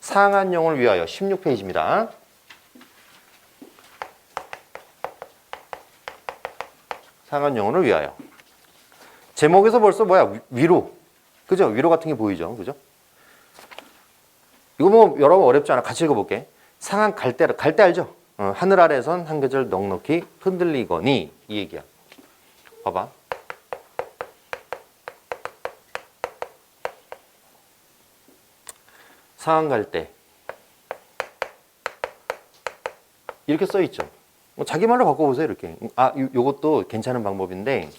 상한 영혼을 위하여 16페이지입니다. 상한 영혼을 위하여. 제목에서 벌써 뭐야? 위로. 그죠? 위로 같은 게 보이죠? 그죠? 이거 뭐 여러분 어렵지 않아. 같이 읽어볼게. 상한 갈대 알죠? 하늘 아래선 한 계절 넉넉히 흔들리거니 이 얘기야. 봐봐. 상한 갈대 이렇게 써 있죠. 자기 말로 바꿔보세요. 이렇게. 요것도 괜찮은 방법인데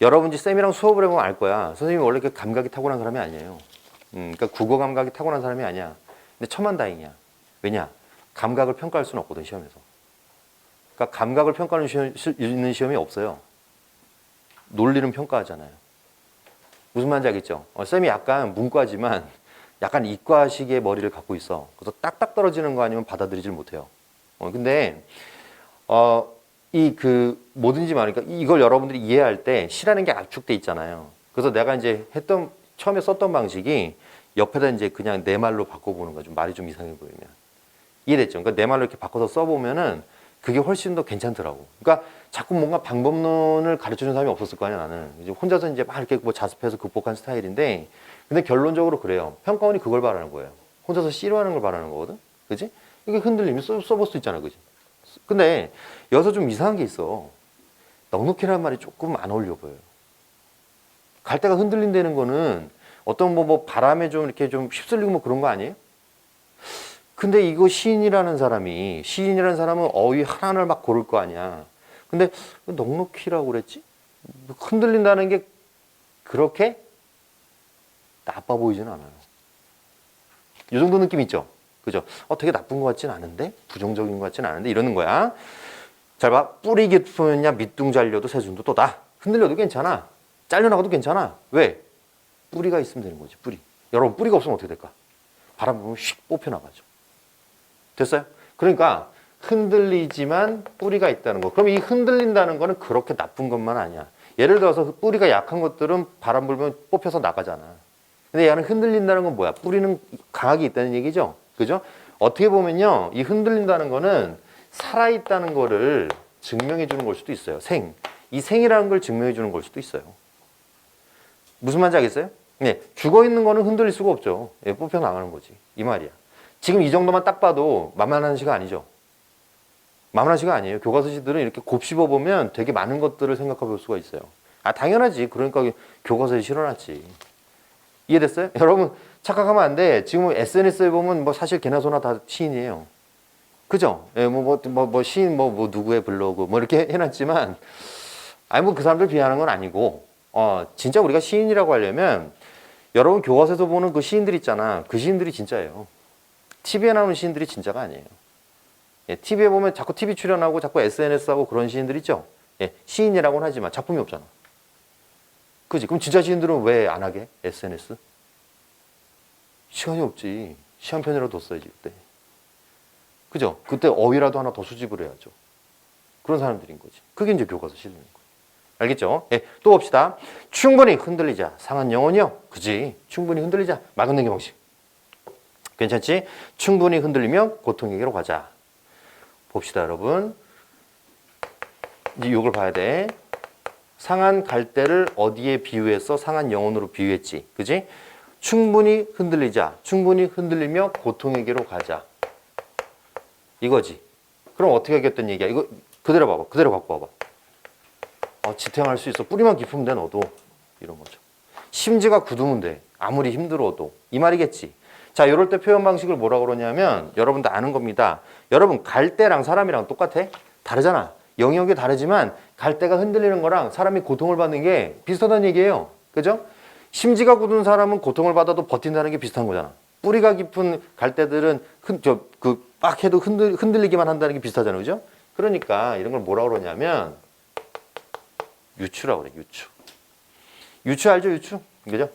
여러분이 쌤이랑 수업을 해보면 알 거야. 선생님이 원래 그 감각이 타고난 사람이 아니에요. 그러니까 국어 감각이 타고난 사람이 아니야. 근데 천만다행이야. 왜냐? 감각을 평가할 수는 없거든, 시험에서. 그러니까 감각을 평가하는 있는 시험이 없어요. 논리는 평가하잖아요. 무슨 말인지 알겠죠? 쌤이 약간 문과지만 약간 이과식의 머리를 갖고 있어. 그래서 딱딱 떨어지는 거 아니면 받아들이질 못해요. 근데 뭐든지 말이니까 이걸 여러분들이 이해할 때 시라는 게 압축돼 있잖아요. 그래서 내가 이제 처음에 썼던 방식이 옆에다 이제 그냥 내 말로 바꿔보는 거죠. 말이 좀 이상해 보이면. 이해됐죠? 그러니까 내 말로 이렇게 바꿔서 써보면은 그게 훨씬 더 괜찮더라고. 그러니까 자꾸 뭔가 방법론을 가르쳐 주는 사람이 없었을 거 아니야, 나는. 이제 혼자서 이제 막 이렇게 뭐 자습해서 극복한 스타일인데, 근데 결론적으로 그래요. 평가원이 그걸 바라는 거예요. 혼자서 씨로하는 걸 바라는 거거든? 그지? 이게 흔들리면 써볼 수 있잖아, 그지? 근데 여기서 좀 이상한 게 있어. 넉넉히라는 말이 조금 안 어울려 보여요. 갈대가 흔들린다는 거는 어떤 뭐 바람에 좀 이렇게 좀 휩쓸리고 뭐 그런 거 아니에요? 근데 이거 시인이라는 사람은 어휘 하나를 막 고를 거 아니야. 근데 넉넉히라고 그랬지? 흔들린다는 게 그렇게 나빠 보이진 않아요. 이 정도 느낌 있죠? 그죠? 되게 나쁜 것 같진 않은데? 부정적인 것 같진 않은데? 이러는 거야. 잘 봐. 뿌리 깊으냐 밑둥 잘려도 새순도 또다. 흔들려도 괜찮아. 잘려나가도 괜찮아. 왜? 뿌리가 있으면 되는 거지. 뿌리. 여러분 뿌리가 없으면 어떻게 될까? 바람 불면 휙 뽑혀나가죠. 됐어요? 그러니까 흔들리지만 뿌리가 있다는 거. 그럼 이 흔들린다는 거는 그렇게 나쁜 것만 아니야. 예를 들어서 뿌리가 약한 것들은 바람 불면 뽑혀서 나가잖아. 근데 얘는 흔들린다는 건 뭐야? 뿌리는 강하게 있다는 얘기죠. 그죠? 어떻게 보면요. 이 흔들린다는 거는 살아있다는 거를 증명해 주는 걸 수도 있어요. 이 생이라는 걸 증명해 주는 걸 수도 있어요. 무슨 말인지 알겠어요? 네, 죽어 있는 거는 흔들릴 수가 없죠. 뽑혀 나가는 거지. 이 말이야. 지금 이 정도만 딱 봐도 만만한 시가 아니죠. 만만한 시가 아니에요. 교과서시들은 이렇게 곱씹어 보면 되게 많은 것들을 생각해 볼 수가 있어요. 당연하지. 그러니까 교과서에 실어놨지. 이해됐어요? 여러분 착각하면 안 돼. 지금 SNS에 보면 뭐 사실 개나 소나 다 시인이에요. 그죠? 예, 시인 누구의 블로그 뭐 이렇게 해놨지만 그 사람들 비하하는 건 아니고 진짜 우리가 시인이라고 하려면 여러분 교과서에서 보는 그 시인들 있잖아. 그 시인들이 진짜예요. TV에 나오는 시인들이 진짜가 아니에요. 예, TV에 보면 자꾸 TV 출연하고 자꾸 SNS하고 그런 시인들 있죠? 예, 시인이라고는 하지만 작품이 없잖아. 그지? 그럼 진짜 시인들은 왜 안 하게? SNS? 시간이 없지. 시 한 편이라도 더 써야지, 그때. 그죠? 그때 어휘라도 하나 더 수집을 해야죠. 그런 사람들인 거지. 그게 이제 교과서 실리는 거예요. 알겠죠? 예, 또 봅시다. 충분히 흔들리자. 상한 영혼이요? 그지? 충분히 흔들리자. 막은 능기 방식. 괜찮지? 충분히 흔들리며 고통에게로 가자. 봅시다, 여러분. 이제 이걸 봐야 돼. 상한 갈대를 어디에 비유해서 상한 영혼으로 비유했지. 그지? 충분히 흔들리자. 충분히 흔들리며 고통에게로 가자. 이거지. 그럼 어떻게 하겠다는 얘기야? 이거 그대로 봐봐. 그대로 갖고 와봐. 지탱할 수 있어. 뿌리만 깊으면 돼, 너도. 이런 거죠. 심지가 굳으면 돼. 아무리 힘들어도. 이 말이겠지. 자, 이럴 때 표현 방식을 뭐라 그러냐면 여러분도 아는 겁니다. 여러분 갈대랑 사람이랑 똑같아? 다르잖아. 영역이 다르지만 갈대가 흔들리는 거랑 사람이 고통을 받는 게 비슷하다는 얘기예요. 그죠? 심지가 굳은 사람은 고통을 받아도 버틴다는 게 비슷한 거잖아. 뿌리가 깊은 갈대들은 빡 해도 흔들리기만 한다는 게 비슷하잖아요. 그죠? 그러니까 이런 걸 뭐라 그러냐면 유추라고 그래. 유추. 유추 알죠? 유추? 그죠?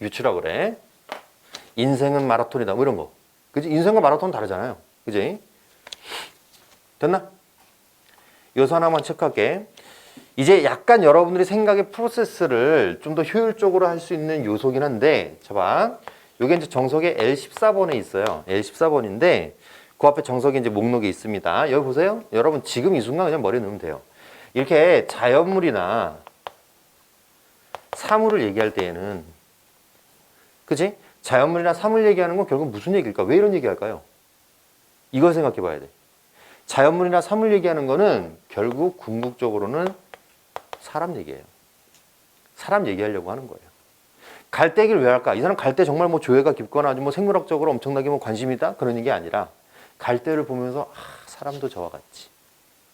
유추라고 그래. 인생은 마라톤이다. 뭐 이런 거. 그지? 인생과 마라톤은 다르잖아요. 그지? 됐나? 요소 하나만 체크할게. 이제 약간 여러분들이 생각의 프로세스를 좀 더 효율적으로 할 수 있는 요소긴 한데, 자 봐. 요게 이제 정석의 L14번에 있어요. L14번인데 그 앞에 정석이 이제 목록에 있습니다. 여기 보세요. 여러분 지금 이 순간 그냥 머리에 넣으면 돼요. 이렇게 자연물이나 사물을 얘기할 때에는 그치? 자연물이나 사물 얘기하는 건 결국 무슨 얘기일까? 왜 이런 얘기 할까요? 이걸 생각해 봐야 돼. 자연물이나 사물 얘기하는 거는 결국 궁극적으로는 사람 얘기예요. 사람 얘기하려고 하는 거예요. 갈대 얘기를 왜 할까? 이 사람 갈대 정말 뭐 조예가 깊거나 아주 뭐 생물학적으로 엄청나게 뭐 관심이 있다? 그런 얘기 아니라 갈대를 보면서 사람도 저와 같지.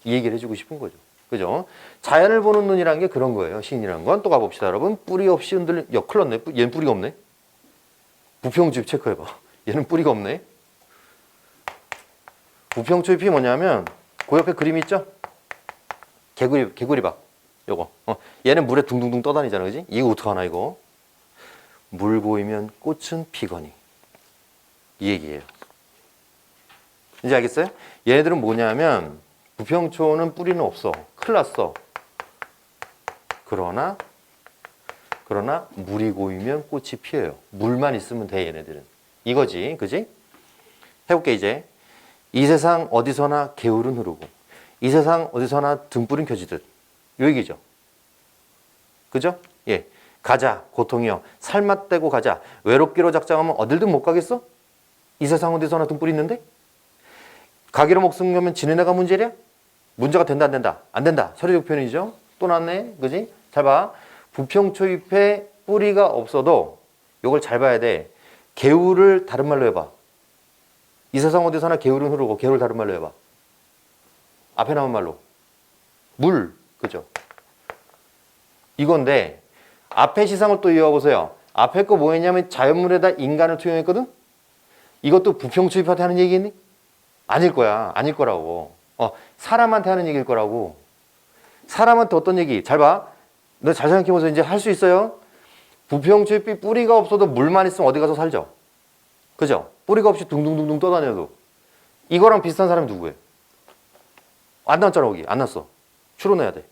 이 얘기를 해주고 싶은 거죠. 그죠? 자연을 보는 눈이라는 게 그런 거예요. 시인이라는 건. 또 가봅시다, 여러분. 뿌리 없이 흔들린, 큰일 났네. 얘는 뿌리가 없네. 부평주입 체크해봐. 얘는 뿌리가 없네. 부평초입이 뭐냐면 그 옆에 그림 있죠? 개구리박. 요거. 얘는 물에 둥둥둥 떠다니잖아, 그지? 이거 어떡하나 이거? 물 고이면 꽃은 피거니. 이 얘기예요. 이제 알겠어요? 얘네들은 뭐냐면 부평초는 뿌리는 없어. 큰일 났어. 그러나 물이 고이면 꽃이 피어요. 물만 있으면 돼, 얘네들은. 이거지, 그지? 해볼게, 이제. 이 세상 어디서나 개울은 흐르고 이 세상 어디서나 등불은 켜지듯. 요 얘기죠. 그죠? 예. 가자, 고통이여. 살맛대고 가자. 외롭기로 작정하면 어딜든 못 가겠어? 이 세상 어디서나 등불이 있는데? 가기로 목숨 걸면 지는 애가 문제랴? 문제가 된다, 안 된다? 안 된다. 서류적 표현이죠. 또 나왔네. 그지? 잘 봐. 부평초입에 뿌리가 없어도 요걸 잘 봐야 돼. 개울을 다른 말로 해봐. 이 세상 어디서나 개울은 흐르고 개울 다른 말로 해봐. 앞에 나온 말로. 물. 그죠? 이건데 앞에 시상을 또 이어보세요. 앞에 거 뭐였냐면 자연물에다 인간을 투영했거든? 이것도 부평초입한테 하는 얘기니? 아닐 거야. 아닐 거라고. 사람한테 하는 얘기일 거라고. 사람한테 어떤 얘기? 잘 봐. 너 잘 생각해보세요. 이제 할 수 있어요. 부평초입이 뿌리가 없어도 물만 있으면 어디 가서 살죠? 그죠? 뿌리가 없이 둥둥둥둥 떠다녀도. 이거랑 비슷한 사람이 누구예요? 안 나왔잖아, 거기. 안 났어. 추론해야 돼.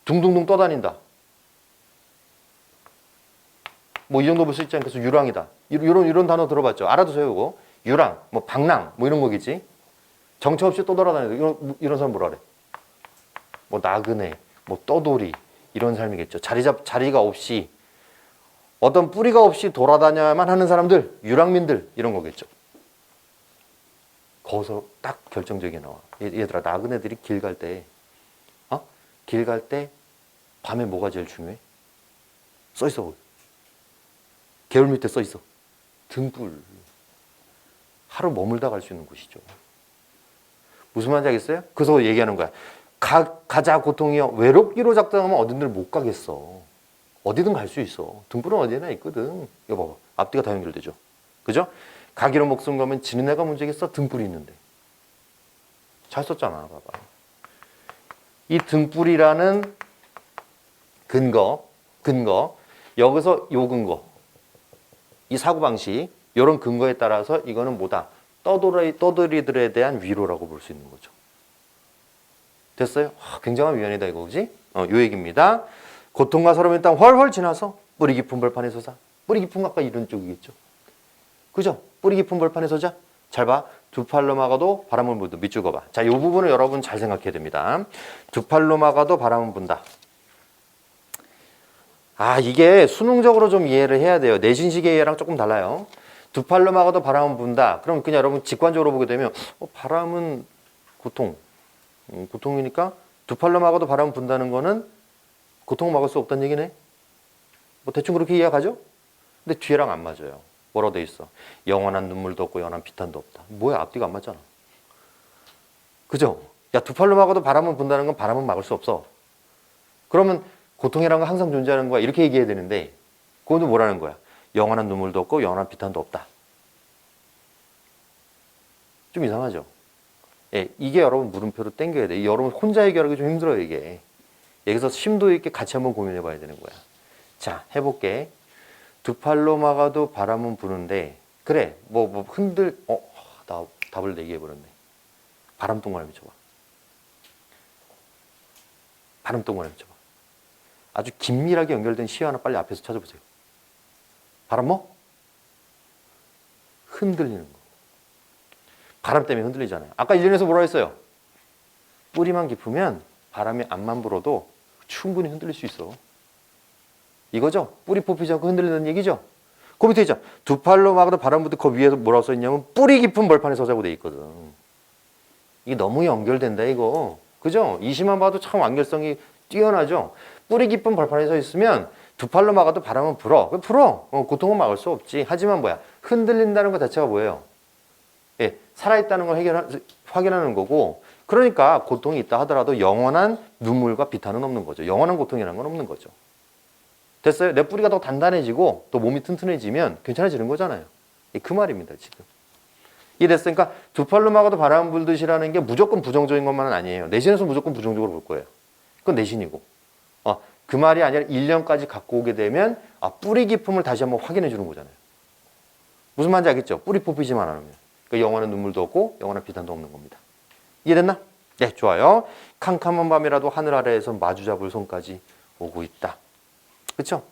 둥둥둥 떠다닌다. 뭐 이 정도 볼 수 있지 않겠어? 유랑이다. 이런 단어 들어봤죠? 알아두세요, 이거. 유랑, 뭐 방랑, 뭐 이런 거겠지? 정처 없이 또 돌아다니는 이런 사람 뭐라 그래? 뭐 나그네, 뭐 떠돌이 이런 삶이겠죠. 자리가 없이 어떤 뿌리가 없이 돌아다녀야만 하는 사람들, 유랑민들 이런 거겠죠. 거기서 딱 결정적이 나와. 얘들아, 나그네들이 길 갈 때, 길 갈 때 밤에 뭐가 제일 중요해? 써 있어. 개울 밑에 써 있어. 등불. 하루 머물다 갈 수 있는 곳이죠. 무슨 말인지 알겠어요? 그래서 얘기하는 거야. 가자 고통이여. 외롭기로 작정하면 어딘들 못 가겠어. 어디든 갈 수 있어. 등불은 어디나 있거든. 이거 봐봐. 앞뒤가 다 연결되죠. 그죠? 가기로 목숨 걸면 지는 애가 문제겠어? 등불이 있는데. 잘 썼잖아. 봐봐. 이 등불이라는 근거. 여기서 요 근거. 이 사고방식. 이런 근거에 따라서 이거는 뭐다? 떠돌이들에 대한 위로라고 볼 수 있는 거죠. 됐어요? 굉장한 위안이다 이거, 그지? 요 얘기입니다. 고통과 서러움이 딱 훨훨 지나서 뿌리 깊은 벌판에 서자. 뿌리 깊은 거 아까 이런 쪽이겠죠. 그죠? 뿌리 깊은 벌판에 서자. 잘 봐. 두 팔로 막아도 바람을 불다. 밑줄 그어봐. 자, 이 부분을 여러분 잘 생각해야 됩니다. 두 팔로 막아도 바람은 분다. 이게 수능적으로 좀 이해를 해야 돼요. 내신식의 이해랑 조금 달라요. 두 팔로 막아도 바람은 분다. 그럼 그냥 여러분 직관적으로 보게 되면 바람은 고통이니까 두 팔로 막아도 바람은 분다는 거는 고통을 막을 수 없다는 얘기네. 뭐 대충 그렇게 이해가죠? 근데 뒤에랑 안 맞아요. 뭐라고 돼 있어? 영원한 눈물도 없고 영원한 비탄도 없다. 뭐야, 앞뒤가 안 맞잖아. 그죠? 야, 두 팔로 막아도 바람은 분다는 건 바람은 막을 수 없어. 그러면 고통이라는 건 항상 존재하는 거야. 이렇게 얘기해야 되는데 그건 뭐라는 거야? 영원한 눈물도 없고 영원한 비탄도 없다. 좀 이상하죠? 예, 이게 여러분 물음표로 땡겨야 돼. 여러분 혼자 해결하기 좀 힘들어요, 이게. 여기서 심도 있게 같이 한번 고민해 봐야 되는 거야. 자, 해볼게. 두 팔로 막아도 바람은 부는데, 그래, 나 답을 얘기해 버렸네. 바람 동그라미 쳐봐. 바람 동그라미 쳐봐. 아주 긴밀하게 연결된 시 하나 빨리 앞에서 찾아보세요. 바람 뭐? 흔들리는 거. 바람 때문에 흔들리잖아요. 아까 일련에서 뭐라 했어요? 뿌리만 깊으면 바람이 안만 불어도 충분히 흔들릴 수 있어. 이거죠? 뿌리 뽑히지 않고 흔들리는 얘기죠? 그 밑에 있죠? 두 팔로 막아도 바람 불때 그 위에서 뭐라고 써있냐면 뿌리 깊은 벌판에 서자고 돼 있거든. 이게 너무 연결된다 이거. 그죠? 이시만 봐도 참 완결성이 뛰어나죠? 뿌리 깊은 벌판에 서 있으면 두 팔로 막아도 바람은 불어. 불어. 고통은 막을 수 없지. 하지만 뭐야? 흔들린다는 것 자체가 뭐예요? 예, 살아있다는 걸 확인하는 거고, 그러니까 고통이 있다 하더라도 영원한 눈물과 비탄은 없는 거죠. 영원한 고통이라는 건 없는 거죠. 됐어요? 내 뿌리가 더 단단해지고 또 몸이 튼튼해지면 괜찮아지는 거잖아요. 그 말입니다, 지금. 이해됐으니까 두 팔로 막아도 바람 불듯이라는 게 무조건 부정적인 것만은 아니에요. 내신에서 무조건 부정적으로 볼 거예요. 그건 내신이고. 그 말이 아니라 1년까지 갖고 오게 되면 뿌리 깊음을 다시 한번 확인해 주는 거잖아요. 무슨 말인지 알겠죠? 뿌리 뽑히지만 않으면. 그러니까 영원한 눈물도 없고 영원한 비탄도 없는 겁니다. 이해됐나? 네, 좋아요. 캄캄한 밤이라도 하늘 아래에서 마주 잡을 손까지 오고 있다. 그렇죠?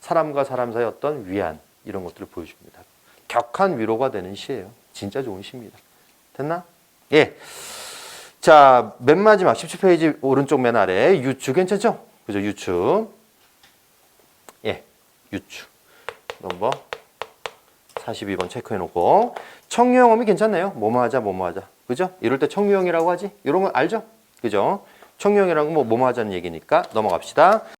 사람과 사람 사이 어떤 위안 이런 것들을 보여줍니다. 격한 위로가 되는 시예요. 진짜 좋은 시입니다. 됐나? 예. 자, 맨 마지막 17페이지 오른쪽 맨 아래 유추 괜찮죠? 그죠? 유추. 예, 유추. 넘버 42번 체크해 놓고 청유형음이 괜찮네요. 뭐뭐 하자 뭐뭐 하자. 그죠? 이럴 때 청유형이라고 하지? 이런 거 알죠? 그죠? 청유형이라는 건 뭐뭐 하자는 얘기니까 넘어갑시다.